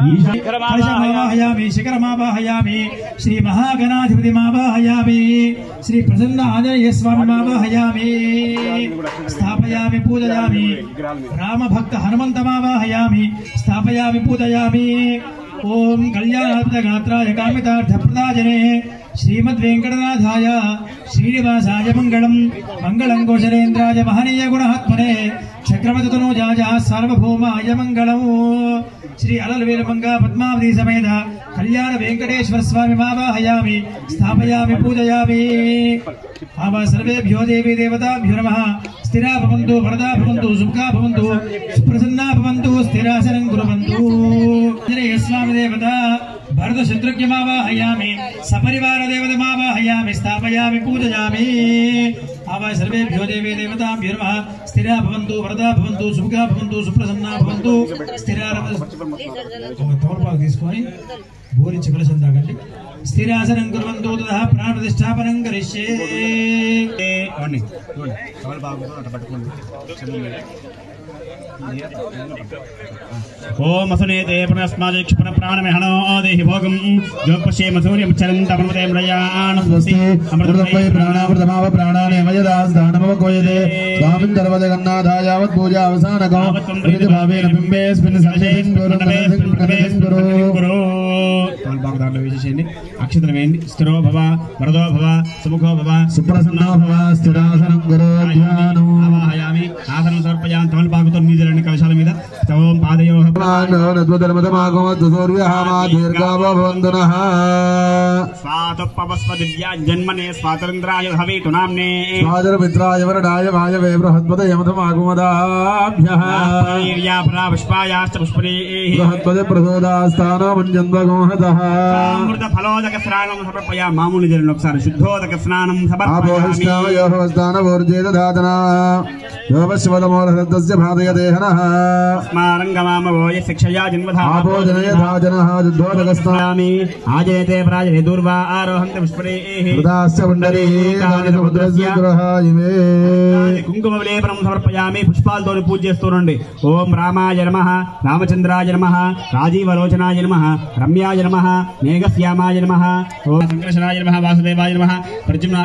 कलशमावाहयामि शिखरमावाहयामि श्री महागणाधिपतिमावाहयामि श्री प्रसन्न आंजनेय स्वामिमावाहयामि स्थापयामि पूजयामि रामभक्त हनुमन्तमावाहयामि स्थापयामि पूजयामि ओम कल्याणार्थ कामितार्थप्रदायने श्रीमद्वेंकटनाथाय श्रीनिवासाय मंगलम मंगलम कौशलेन्द्राय महनीय गुणात्मने चक्रवर्ततनुजाय सार्वभौमाय मंगलम श्री अललवीरमंगा पद्मावती समेत कल्याण वेंकटेश्वर स्वामी मावाहयामि स्थापयामि पूजयामि आव सर्वेभ्यो देवी देवताभ्यो नमः स्थिरा भवन्तु वरदा भवन्तु सुखा भवन्तु सुप्रसन्ना भवन्तु स्थिरासनं कुर्वन्तु आंजनेय स्वामी देवता भरत शत्रुघ्नमावाहयामि सपरिवार देवतमावाहयामि स्थापयामि पूजयामि आव सर्वेभ्यो देवी देवताभ्यो नमः स्थिरा भवन्तु वरदा भवन्तु सुखा भवन्तु सुप्रसन्ना भवन्तु तोरपाक తీసుకొని బోరించి కలశం తాగండి స్థిరాసనం కుర్వంతు తదః ప్రాణ ప్రతిష్ఠాపనం కరిష్యే ఓని తోరపాక అట పట్టుకోండి ओम असनेते पुनस्मादि क्षिपण प्राणमेहनो देहि भोगं जोपशे मसूर्यं चरन्तमृते मृयाण स्वस्ति अमृतमय प्राणामृतमाव प्राणाने मयदास्दानमव कोयते स्वामिन् सर्वजगन्नाथाय यावत् पूजा अवसानकं भावेन बिम्बेस्मिन् सदेशेन गुरु तोल्बागदान विशेषेनि अक्षतन वेंడి స్థిరో భవ వరదో భవ సుముఖో భవ సుప్రసన్నో భవ స్థిరాసనం గురు ధ్యానం ఆవాహయామి ఆసనం సమర్పయామి తమలపాకుతో నీజలని కలశాల మీద తవం పాదయోః దీర్ఘాభవంతునః స్వాతపవస్వ దివ్యా జన్మనే స్వాతంత్రాయ భవేతు నామ్నే స్వాదరమిత్రాయ వరదాయ వాయవే బృహత్పద యమధమాగుమదాభ్యః ఈర్యా పరా పుష్పాయాశ్చ పుష్పరేః బృహత్పద ప్రసోదాస్థానో మంజన్వగోహదః అమృత ఫలోదక స్నానం సమర్పయా మామూలు జలను ఒకసారి శుద్ధోదక స్నానం సమర్పయామి ఆపోహిష్టాయోహవస్థాన ఊర్జేత ధాతనా యోవశ్వదమోరహద్దస్య భాదయదేహనః స్మారంగమామవోయ శిక్షయా జన్మధా ఆపోజనయధాజనః శుద్ధోదకస్నామి ఆజయతే ప్రాజనే దూర్వా ఆరోహంత పుష్పరేః హృదాస్య పుండరీకాని సముద్రస్య గృహాయిమే కుంకుమలేపనం సమర్పయామి పుష్పాలతో పూజ చేస్తూనండి ఓం రామాయ నమః రామచంద్రాయ నమః రాజీవలోచనాయ నమః రమ్యాయ నమః మేఘశ్యామాయ నమః ఓం సంకర్షణాయ నమః వాసుదేవాయ నమః ప్రజుమ్న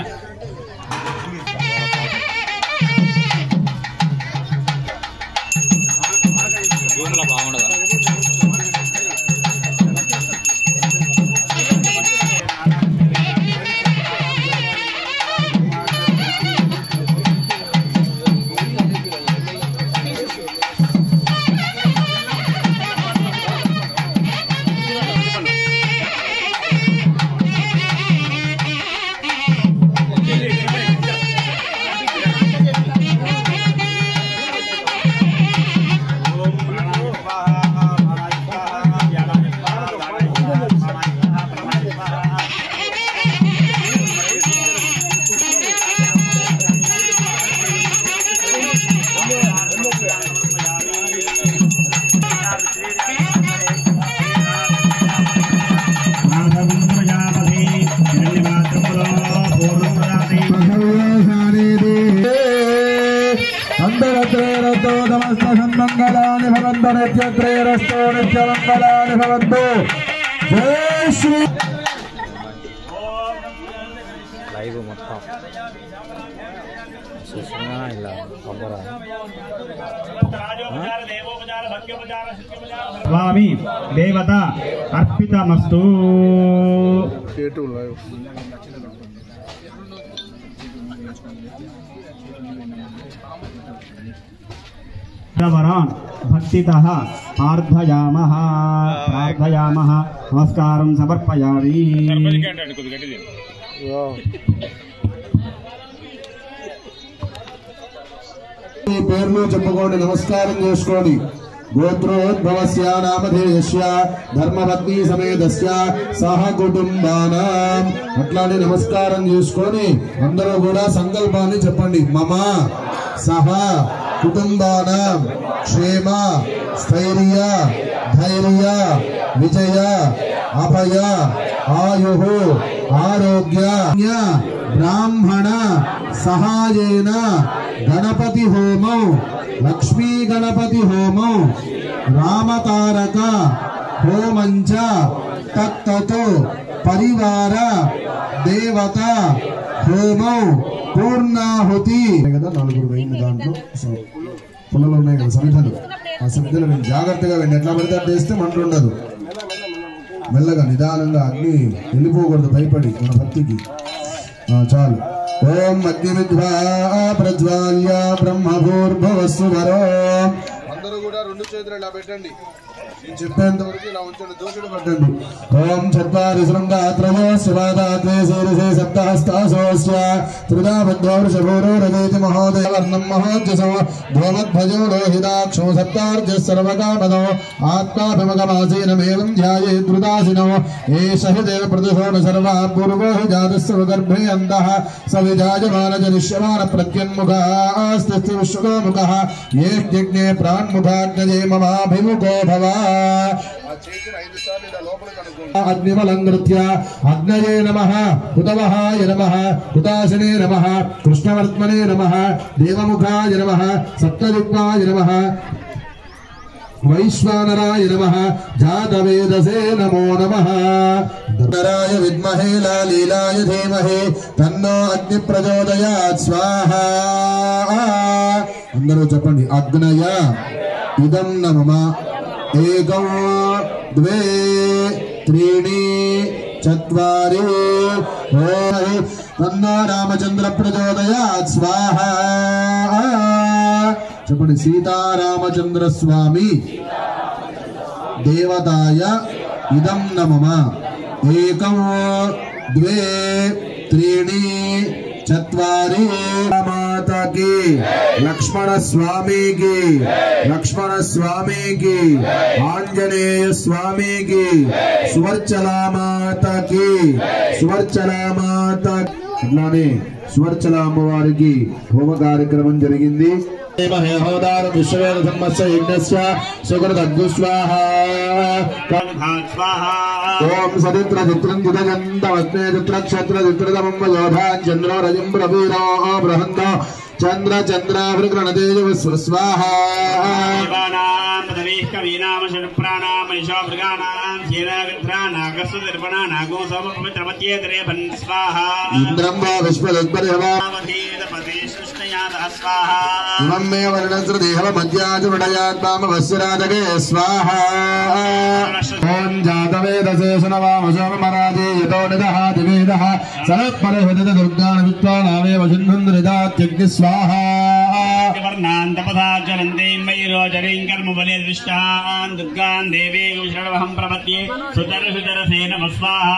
मंगलानि भवन्तु नित्यत्रयरस्तो नित्यमंगलानि भवन्तु जय श्री लाइव మొత్తం సుసునా ఇలా ఖబరా స్వామి దేవత అర్పితమస్తు కేటు లైవ్ भक्तितः प्रार्थयामः नमस्कारं समर्पयामि పేర్లు చెప్పుకోండి నమస్కారం చేసుకోండి గోత్రోద్భవస్య నామధేయస్య ధర్మపత్ని సమేతస్య సహ కుటుంబానాం అట్లానే నమస్కారం చేసుకొని అందరూ కూడా సంకల్పాన్ని చెప్పండి మమ సహ కుటుంబానాం క్షేమ స్థైర్య ధైర్య విజయ అభయ ఆయుః ఆరోగ్య బ్రాహ్మణ సహాయేన గణపతి హోమం లక్ష్మీ గణపతి హోమం రామతారక హోమంచ తత్తతో పరివార దేవత హోమం పూర్ణాహుతి కదా 4 వేయింది దాంట్లో పుల్లలు ఉన్నాయి కదా సమిధలు ఆ సమిధలు నేను జాగ్రత్తగా వెండి ఎట్లా పడితే అట్లా వేస్తే మంట ఉండదు మెల్లగా నిదానంగా అగ్ని వెళ్ళిపోకూడదు భయపడి మన భక్తికి చాలు ఓం అగ్ని విద్వా ప్రజ్వాల్య బ్రహ్మభూర్భువస్సు వరో అందరూ కూడా 2 చేతులు ఇలా పెట్టండి చెప్పేంత వరకు ఇలా ఉంచండి దోషుడు పట్టండి ఓం చత్వారి శృంగాత్రయో శివాదాత్రే శీర్షే సప్తహస్తాసోస్య త్రిదాబద్ధోర్షభూరో రజేతి మహోదయ వర్ణం మహోజ్జసో ధూమధ్వజో లోహితాక్షో సప్తార్జ సర్వకామదో ఆత్మాభిమగమాసీనమేవం ధ్యాయే ధృతాసినో ఏష హి దేవ ప్రతిశోణ సర్వా పూర్వో హి జాతస్వ గర్భే అంతః స విజాయమాన జనిష్యమాన ప్రత్యన్ముఖాస్తి విశ్వముఖః ఏ యజ్ఞే ప్రాణ్ముఖాగ్నజే మమాభిముఖో భవ అగ్నిమలంగృత్య అగ్నయే నమః హుతవహాయ నమః హుతాశనే నమః కృష్ణవర్త్మనే నమః దేవముఖాయ నమః సప్తదిక్పాయ నమః వైశ్వానరాయ నమః జాతవేదసే నమో నమః ధరాయ విద్మహే లాలీలాయ ధీమహి తన్నో అగ్ని ప్రచోదయాత్ స్వాహా అందరూ చెప్పండి అగ్నయ ఇదం నమః ఏకం ద్వే త్రీణి చత్వారి తన్నో రామచంద్ర ప్రచోదయాత్ స్వాహా చెప్పండి సీతారామచంద్ర స్వామి దేవతాయ ఇదం నమః ఏకం ద్వే త్రీణి చత్వారి మాతాకి లక్ష్మణ స్వామికి లక్ష్మణ స్వామికి ఆంజనేయ స్వామికి సువర్చలామాతకి సువర్చలామాత అట్లానే సువర్చల అమ్మవారికి హోమ కార్యక్రమం జరిగింది హోదారం విశ్వవేద ధర్మస్య యజ్ఞస్య సుకృతగ్గుస్వాహా ఓం సదిత్ర చిత్రం జితజంతవత్నే చిత్రక్షత్ర చిత్రదమం యోధాన్ చంద్రో రజం ప్రవీరో బృహంత చంద్ర చంద్రాభృగణతేజ స్వాహా ఇంద్రం వా విశ్వదద్భర్యవా ఇమమే వర్ణస్రదేహ మధ్యాజుడయాత్మామవస్యరాజగే స్వాహా ఓం జాతవేదసే సునవామసోమరాజే యతో నిదః దివేదః సరత్పరహృదయ దుర్గాన్ విద్వానావేవ సిన్నుంద్రిదాత్యగ్ని స్వాహా వర్ణాంతపదాచరంతే మయూరోచరీం కర్మబలే దృష్టాన్ దుర్గాన్ దేవీ విష్ణవహం ప్రపత్యే సుతరసుతరసే నమః స్వాహా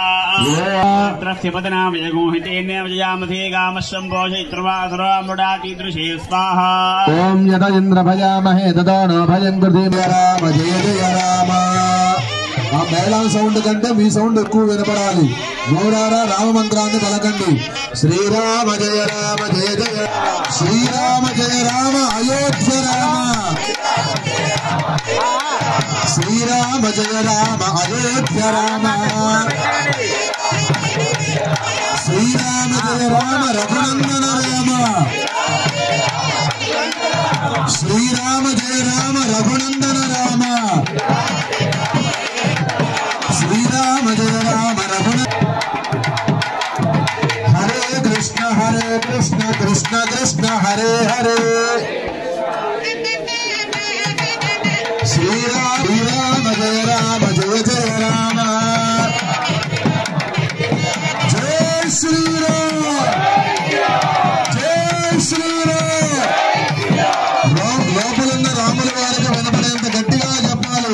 త్రస్య పదనామయగోహితేన విజయామధే గామశ్శంభోషయిత్రవాసురాముడాతిదృశే స్వాహా ఓం యత ఇంద్ర భయామహే తదో నో భయం కృతి రామ జయ జయ రామ ఆ మేళం సౌండ్ కంటే మీ సౌండ్ ఎక్కువ వినపడాలి నోరారా రామ మంత్రాన్ని పలకండి శ్రీరామ జయ జయ శ్రీరామ జయ రామ అయోధ్య రామ శ్రీరామ జయ రామ అయోధ్య రామ శ్రీరామ జయ రామ రఘునందన రామ శ్రీరామ జయ రామ రఘునందన రామ శ్రీరామ జయ రామ రఘునందన హరే కృష్ణ కృష్ణ కృష్ణ హరే హరే శ్రీరామ జయ జయ రామ జయ శ్రీరామ జయ శ్రీరామ లోపలున్న రాముల వారికి వినపడేంత గట్టిగా చెప్పాలి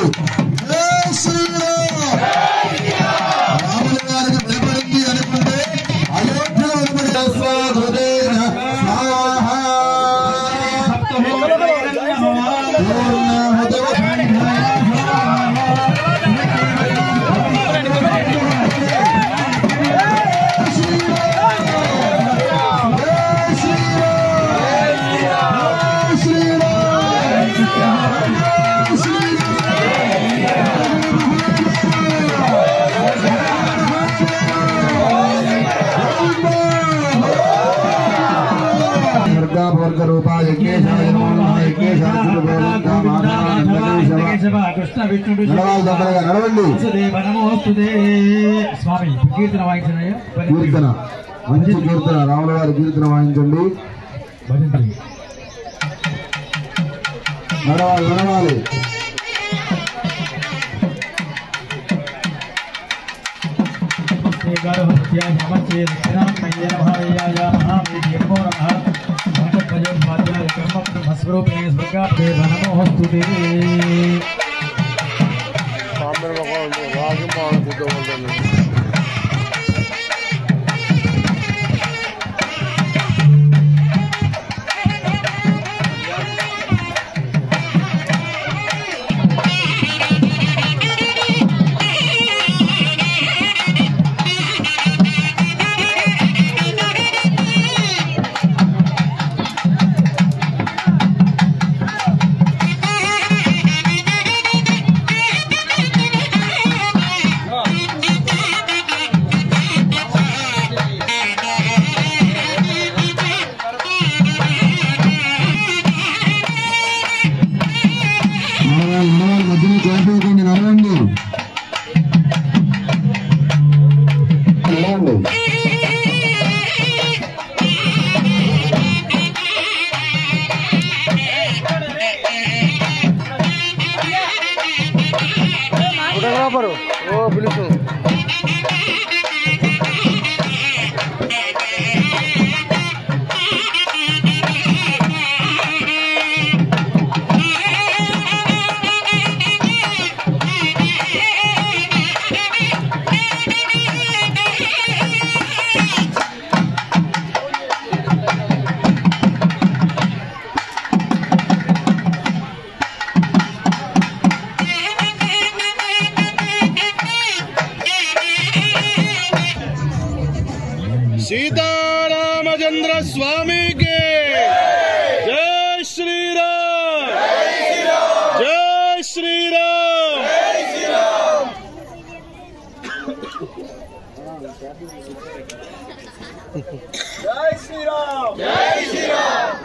జయ శ్రీరామ రాముల వారికి వినపడింది అనుకుంటే అయోధ్యలో వినపడే స్వాహృదయ స్వాహా वर्ग रूपा यज्ञेशाय नमो नमः यज्ञेशाय गोविंदा माधव कृष्ण विष्णु नडవండి దేవ నమోస్తుతే స్వామి కీర్తన వాయించనయ్య కీర్తన మంచి కీర్తన రాముల వారి కీర్తన వాయించండి భజంత్రి నడవాలి మధ్యలో చేపేయకండి నడవండి పిలుసు सीतारामचंद्र स्वामी के जय श्री राम जय श्री राम जय श्री राम जय श्री राम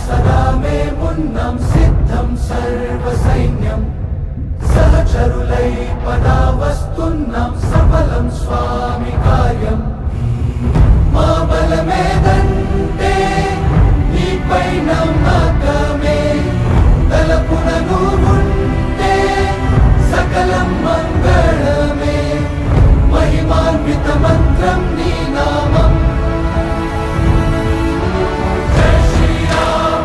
सदा मे मुन्नं सिद्धं सर्वसैन्यं सहचरुलै पदावस्तुन्नं सफलं स्वामि कार्यम् मा बलमेदन्ते नीपै नमकमे तलपुननुमुन्ते सकलं मङ्गलमे महिमान्वितमन्त्रं नीनामम् जय श्री राम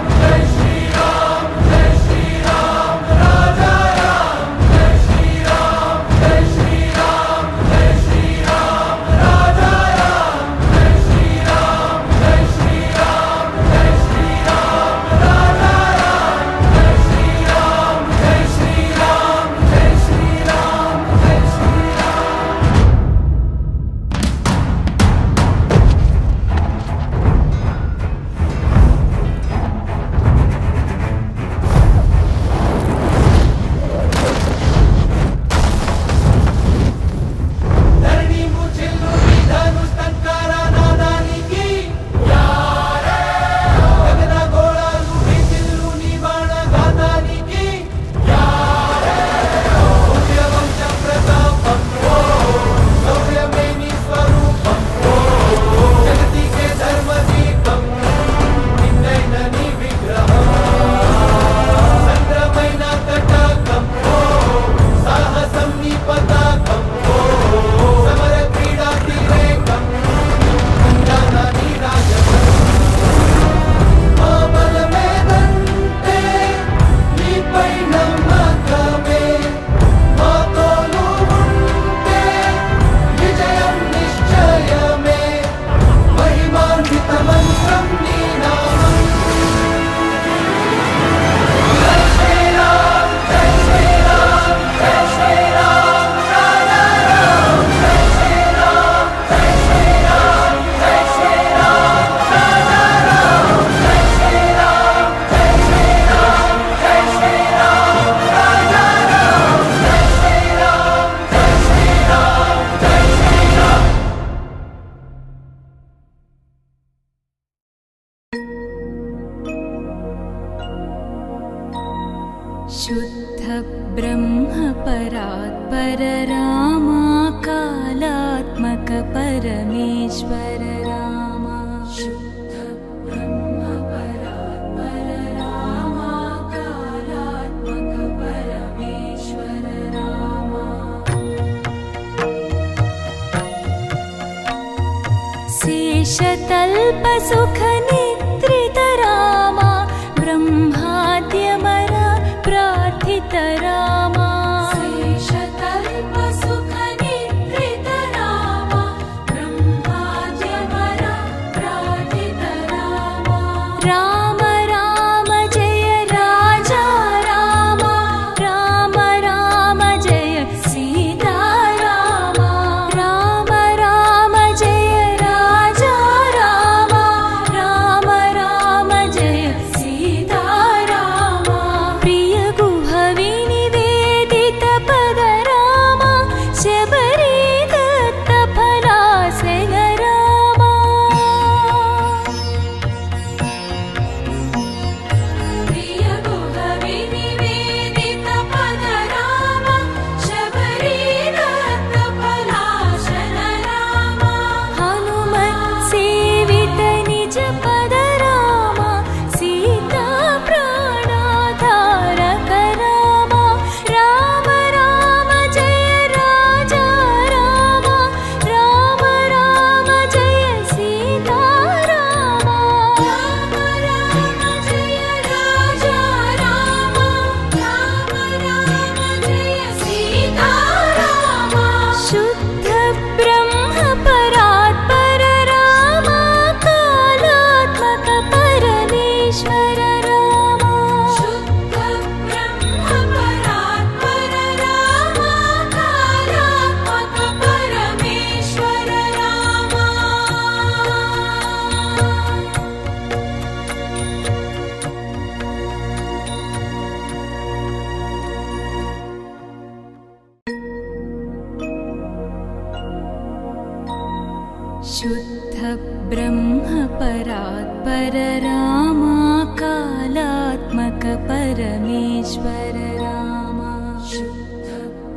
राजा राम जय श्री राम राजा राम जय श्री राम राजा राम जय श्री राम शुद्ध ब्रह्म परात्पर रामा कालात्मक परमेश्वर रामा शुद्ध ब्रह्म परात्पर रामा कालात्मक परमेश्वर रामा शेषतल्प सुख निद्रित रामा ब्रह्माद्यमर प्रार्थित रामा शेषतल्प सुख निद्रित रामा ब्रह्माद्यमर प्रार्थित रामा राम राम जय राजा रामा राम राम जय सीता रामा राम राम जय राजा रामा राम परमेश्वर राम शुद्ध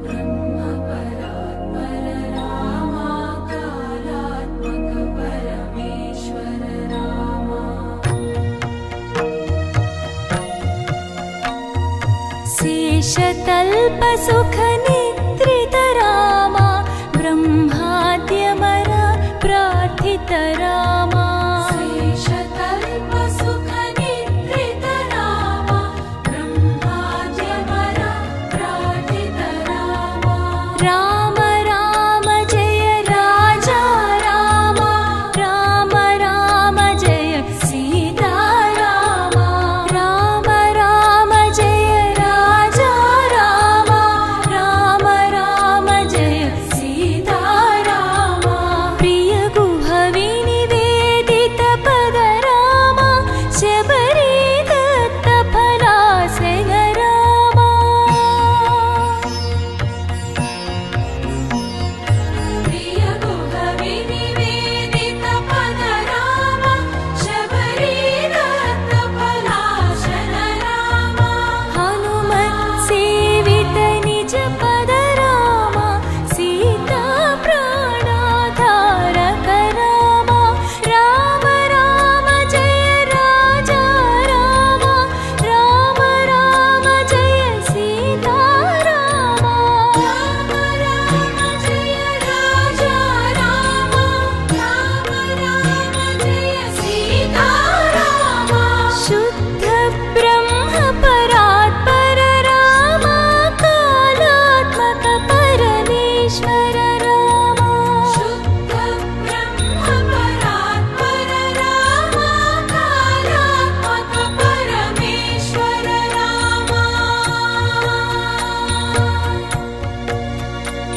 ब्रह्म परात्पर राम कालात्मक परमेश्वर राम शेषतल्प सुख निद्रित राम ब्रह्माद्यमर प्रार्थित राम शेषतल्प सुख निद्रित राम ब्रह्माद्यमर प्रार्थित राम राम राम जय राजा राम राम राम जय सीता राम राम राम जय राजा राम राम राम जय सीता राम प्रिय गुह विनिवेदित पद राम शबरी दत्त फलासन राम प्रिय गुह विनिवेदित पद राम शबरी दत्त फलासन राम हनुमत् सेवित निज पद राम सीता प्राणाधारक राम राम राम जय राजा राम राम राम जय सीता राम राम राम जय राजा राम राम राम जय सीता राम शुद्ध ब्रह्म परात्पर राम कालात्मक परमेश्वर राम शुद्ध ब्रह्म परात्पर राम कालात्मक परमेश्वर राम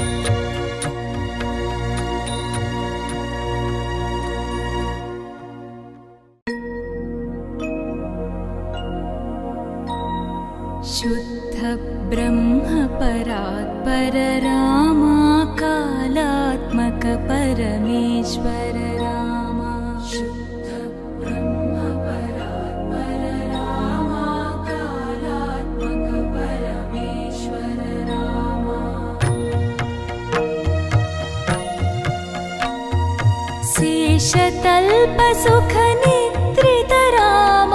शुद्ध ब्रह्म परात्पर राम कालात्मक परमेश्वर राम शुद्ध ब्रह्म परात्पर राम कालात्मक परमेश्वर राम शेषतल्प सुख निद्रित राम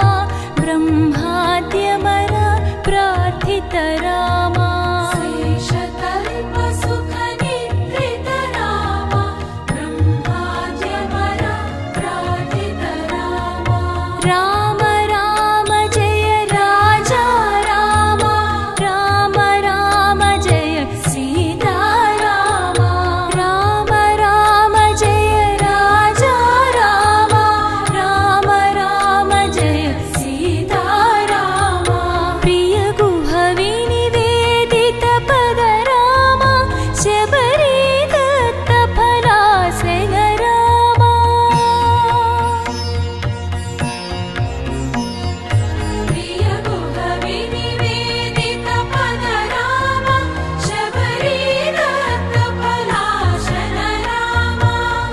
ब्रह्माद्यमर प्रार्थित राम शेषतल्प सुख निद्रित राम ब्रह्माद्यमर प्रार्थित राम राम राम जय राजा राम राम राम जय सीता राम राम राम जय राजा राम राम राम जय सीता राम प्रिय गुह विनिवेदित पद राम शबरी दत्त फलासन राम प्रिय गुह विनिवेदित पद राम शबरी दत्त फलासन राम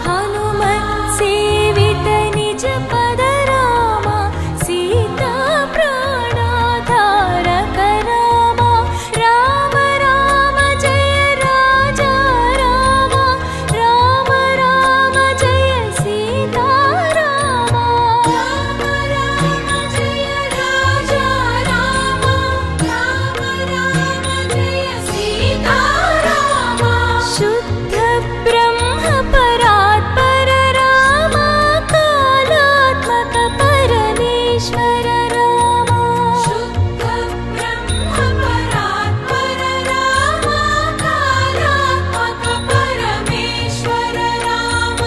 हनुमत् सेवित निज पद राम सीता प्राणाधारक राम राम राम जय राजा राम राम राम जय सीता राम राम राम जय राजा राम राम राम जय सीता राम शुद्ध ब्रह्म परात्पर राम कालात्मक परमेश्वर राम शुद्ध ब्रह्म परात्पर राम कालात्मक परमेश्वर राम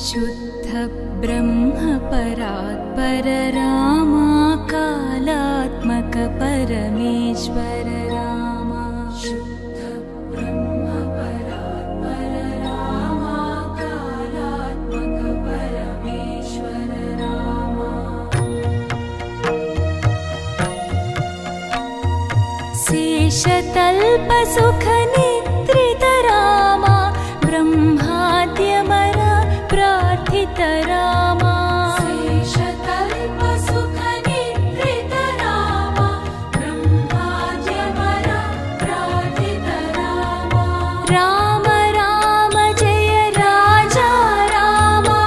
शुद्ध ब्रह्म परात्पर राम कालात्मक परमेश्वर राम शुद्ध ब्रह्म परात्पर राम कालात्मक परमेश्वर राम शेषतल्पसुखनिद्रितरामा ब्रह्माद्यमरा प्रार्थितरामा शेषतल्पसुखनिद्रितरामा ब्रह्माद्यमरा प्रार्थितरामा राम राम जय राजा रामा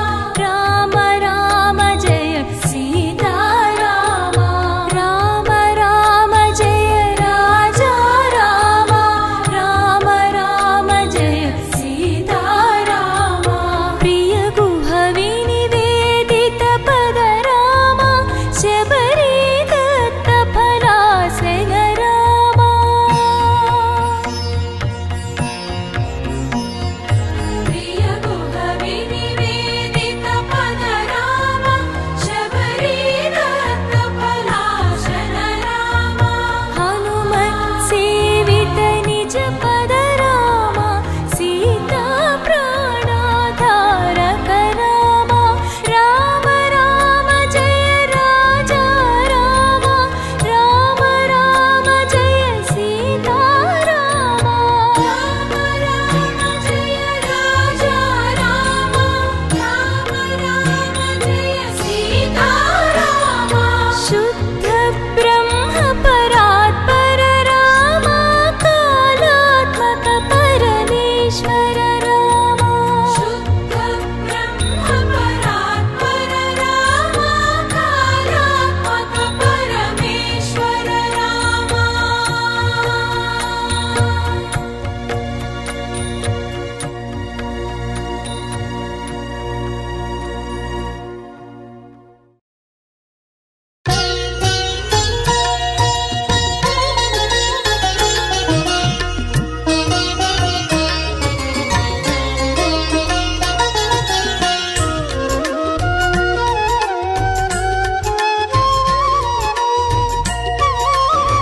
राम राम जय सीता रामा राम राम जय राजा रामा राम राम जय सीता रामा प्रिय गुह विनिवेदित पद रामा शबरी दत्त फलासन रामा प्रिय गुह विनिवेदित पद रामा शबरी दत्त फलासन रामा हनुमत् सेवित निज पद रामा सीता प्राणाधारक रामा राम राम जय राजा रामा राम राम जय सीता रामा राम राम जय राजा रामा राम राम जय सीता रामा शुद्ध ब्रह्म परात्पर रामा कालात्मक परमेश्वर रामा शुद्ध ब्रह्म परात्पर रामा कालात्मक परमेश्वर रामा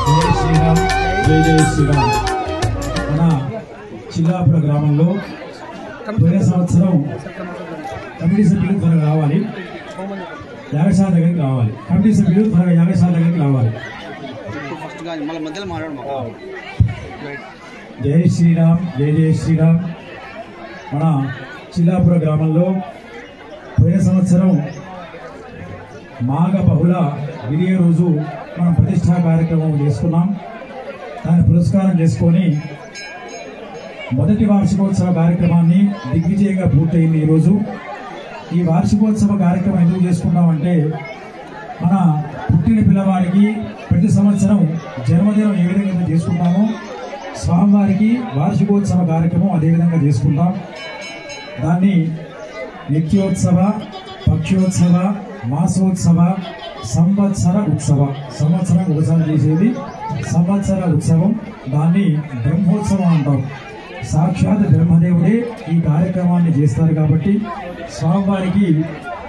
జై శ్రీరామ్ జై జై శ్రీరామ్. మన చిల్లాపుర గ్రామంలో పోయిన సంవత్సరం కమిటీ సభ్యులు త్వరగా రావాలి, యాగశాల దగ్గరికి రావాలి. కమిటీ సభ్యులు త్వరగా యాగశాల దగ్గరికి రావాలి. జై శ్రీరామ్ జై జై శ్రీరామ్. మన చిల్లాపుర గ్రామంలో పోయిన సంవత్సరం మాఘ బహుళ విలియ రోజు మనం ప్రతిష్టా కార్యక్రమం చేసుకున్నాం. దాన్ని పురస్కారం చేసుకొని మొదటి వార్షికోత్సవ కార్యక్రమాన్ని దిగ్విజయంగా పూర్తయింది. ఈరోజు ఈ వార్షికోత్సవ కార్యక్రమం ఎందుకు చేసుకున్నామంటే, మన పుట్టిన పిల్లవాడికి ప్రతి సంవత్సరం జన్మదినం ఏ విధంగా చేసుకుంటామో స్వామివారికి వార్షికోత్సవ కార్యక్రమం అదేవిధంగా చేసుకుంటాం. దాన్ని నిత్యోత్సవ, పక్షోత్సవ, మాసోత్సవ, సంవత్సర ఉత్సవ, సంవత్సరం ఒకసారి చేసేది సంవత్సర ఉత్సవం. దాన్ని బ్రహ్మోత్సవం అంటాం. సాక్షాత్ బ్రహ్మదేవుడే ఈ కార్యక్రమాన్ని చేస్తారు కాబట్టి స్వామివారికి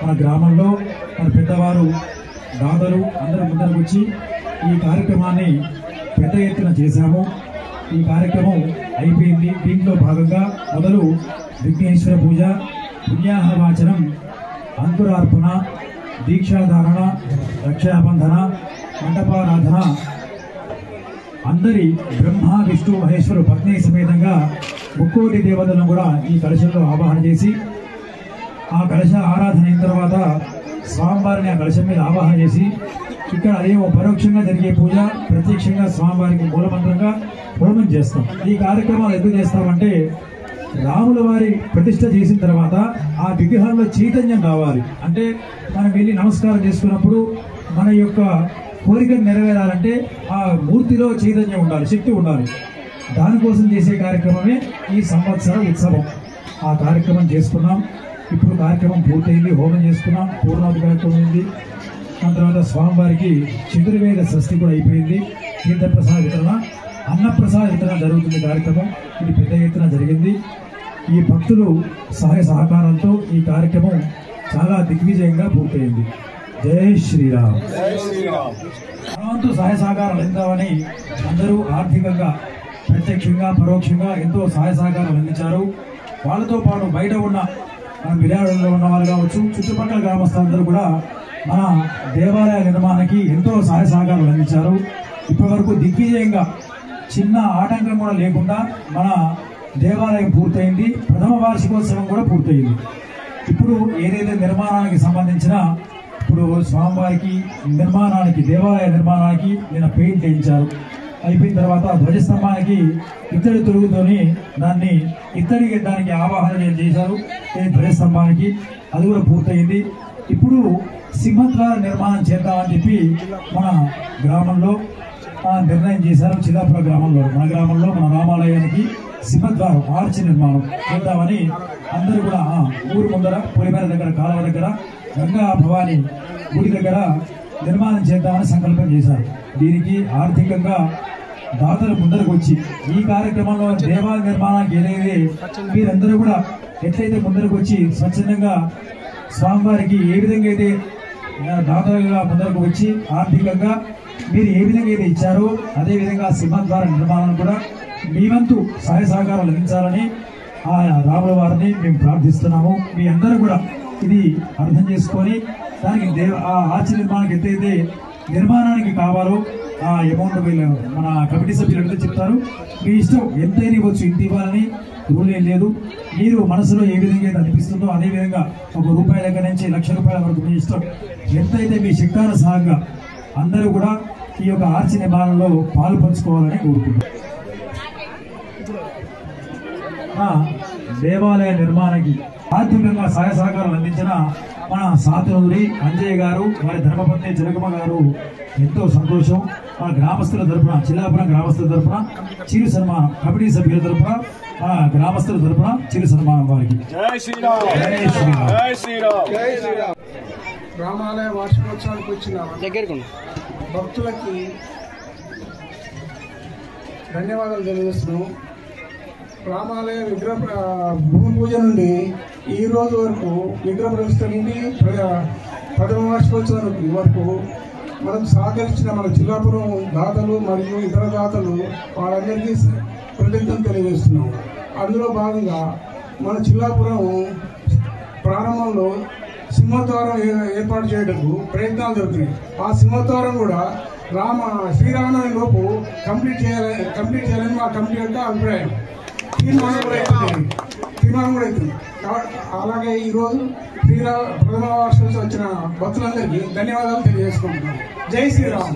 మన గ్రామంలో మన పెద్దవారు దాతలు అందరూ ముందరకు వచ్చి ఈ కార్యక్రమాన్ని పెద్ద ఎత్తున చేశాము. ఈ కార్యక్రమం అయిపోయింది. దీంట్లో భాగంగా మొదలు విఘ్నేశ్వర పూజ, పుణ్యాహవాచనం, అంకురార్పణ, దీక్షాధారణ, రక్షాబంధన, మండపారాధన, అందరి బ్రహ్మ విష్ణు మహేశ్వరు పత్ని సమేతంగా ముక్కోటి దేవతలను కూడా ఈ కలశంలో ఆవాహన చేసి ఆ కలశ ఆరాధన అయిన తర్వాత స్వామివారిని ఆ కలశం మీద ఆవాహన చేసి ఇక్కడ అదేమో పరోక్షంగా జరిగే పూజ, ప్రత్యక్షంగా స్వామివారికి మూలమంత్రంగా హోమం చేస్తాం. ఈ కార్యక్రమాలు ఎందుకు చేస్తామంటే, రాముల వారి ప్రతిష్ట చేసిన తర్వాత ఆ విగ్రహంలో చైతన్యం రావాలి. అంటే మనం వెళ్ళి నమస్కారం చేసుకున్నప్పుడు మన యొక్క కోరికను నెరవేరాలంటే ఆ మూర్తిలో చైతన్యం ఉండాలి, శక్తి ఉండాలి. దానికోసం చేసే కార్యక్రమమే ఈ సంవత్సర ఉత్సవం. ఆ కార్యక్రమం చేసుకున్నాం. ఇప్పుడు కార్యక్రమం పూర్తయింది, హోమం చేసుకున్నాం, పూర్ణాది కార్యక్రమం అయింది. దాని తర్వాత స్వామివారికి చతుర్వేద షష్ఠి కూడా అయిపోయింది. తీర్థప్రసాద వితరణ, అన్నప్రసాద వితరణ జరుగుతుంది కార్యక్రమం. ఇది పెద్ద ఎత్తున జరిగింది. ఈ భక్తులు సహాయ సహకారంతో ఈ కార్యక్రమం చాలా దిగ్విజయంగా పూర్తయింది. జై శ్రీరామ్. భగవంతు సహాయ సహకారాలు అందిద్దామని అందరూ ఆర్థికంగా ప్రత్యక్షంగా పరోక్షంగా ఎంతో సహాయ సహకారాలు అందించారు. వాళ్ళతో పాటు బయట ఉన్న మన విరాళంలో ఉన్న వాళ్ళు కావచ్చు, చుట్టుపక్కల గ్రామస్తులందరూ కూడా మన దేవాలయ నిర్మాణానికి ఎంతో సహాయ సహకారాలు అందించారు. ఇప్పటి వరకు దిగ్విజయంగా చిన్న ఆటంకం కూడా లేకుండా మన దేవాలయం పూర్తయింది. ప్రథమ వార్షికోత్సవం కూడా పూర్తయింది. ఇప్పుడు ఏదైతే నిర్మాణానికి సంబంధించిన ఇప్పుడు స్వామివారికి నిర్మాణానికి దేవాలయ నిర్మాణానికి నిన్న పెయింట్ వేయించారు. అయిపోయిన తర్వాత ధ్వజస్తంభానికి ఇత్తడి తొలుగుతోని దాన్ని ఇత్తడి దానికి ఆవాహన చేశారు. ధ్వజస్తంభానికి అది కూడా పూర్తయింది. ఇప్పుడు సింహద్వార నిర్మాణం చేద్దామని చెప్పి మన గ్రామంలో నిర్ణయం చేశారు. చిల్లాపుర గ్రామంలో మన గ్రామంలో మన రామాలయానికి సింహద్వారం ఆర్చి నిర్మాణం చేద్దామని అందరూ కూడా ఊరు ముందర పొలిమేర దగ్గర కాలువ దగ్గర గంగా భవాని గుడి దగ్గర నిర్మాణం చేద్దామని సంకల్పం చేశారు. దీనికి ఆర్థికంగా దాతలు ముందరకు వచ్చి ఈ కార్యక్రమంలో దేవాలయ నిర్మాణానికి ఏదైతే మీరందరూ కూడా ఎట్లయితే ముందరకు వచ్చి స్వచ్ఛందంగా స్వామివారికి ఏ విధంగా అయితే దాతలుగా ముందరకు వచ్చి ఆర్థికంగా మీరు ఏ విధంగా అయితే ఇచ్చారో అదేవిధంగా సింహద్వార నిర్మాణం కూడా మీ వంతు సహాయ సహకారాలు అందించాలని ఆ రాముల వారిని మేము ప్రార్థిస్తున్నాము. మీ అందరూ కూడా ఇది అర్థం చేసుకొని దానికి ఆ ఆర్చి నిర్మాణానికి ఎంతైతే నిర్మాణానికి కావాలో ఆ అమౌంట్ వీళ్ళు మన కమిటీ సభ్యులు ఎంత చెప్తారు మీ ఇష్టం ఎంతైనా ఇవ్వచ్చు. ఇంత ఇవ్వాలని రూల్ ఏం లేదు. మీరు మనసులో ఏ విధంగా అయితే అనిపిస్తుందో అదేవిధంగా ₹1 దగ్గర నుంచి ₹1,00,000 వరకు మీ ఇష్టం ఎంతైతే మీ శక్తానుసారంగా అందరూ కూడా ఈ యొక్క ఆర్చి నిర్మాణంలో పాలు పంచుకోవాలని కోరుకుంటున్నాం. దేవాలయ నిర్మాణానికి ఆర్థికంగా సహాయ సహకారాలు అందించిన మన సాతులూరి అంజయ్య గారు వారి ధర్మపత్ని జనకమ్మ గారు ఎంతో సంతోషం. మన గ్రామస్తుల తరపున చిల్లాపురం గ్రామస్తుల తరపున చిరు సన్మానం కమిటీ సభ్యుల తరపున గ్రామస్తుల తరపున చిరు సన్మానం వారికి. జై శ్రీరామ్. జై శ్రీరామ్. జై శ్రీరామ్. జై శ్రీరామ్. రామాలయ వార్షికోత్సవానికి వచ్చిన భక్తులకి ధన్యవాదాలు తెలియజేస్తున్నాం. రామాలయ విగ్రహ భూమి పూజ నుండి ఈ రోజు వరకు విగ్రహ ప్రతిష్ఠ నుండి ప్రథమ వార్షికోత్సవం వరకు మనకు సహకరించిన మన చిల్లాపురం దాతలు మరియు ఇతర దాతలు వాళ్ళందరికీ కృతజ్ఞతలు తెలియజేస్తున్నాం. అందులో భాగంగా మన చిల్లాపురం ప్రారంభంలో సింహద్వారం ఏర్పాటు చేయడానికి ప్రయత్నాలు జరుగుతున్నాయి. ఆ సింహద్వారం కూడా శ్రీరామనవమి లోపు కంప్లీట్ చేయాలని మా కమిటీ యొక్క అభిప్రాయం. తీర్మానం కూడా అవుతుంది. అలాగే ఈరోజు ప్రథమ వార్షికోత్సవం వచ్చిన భక్తులందరికీ ధన్యవాదాలు తెలియజేసుకుంటున్నాను. జై శ్రీరామ్.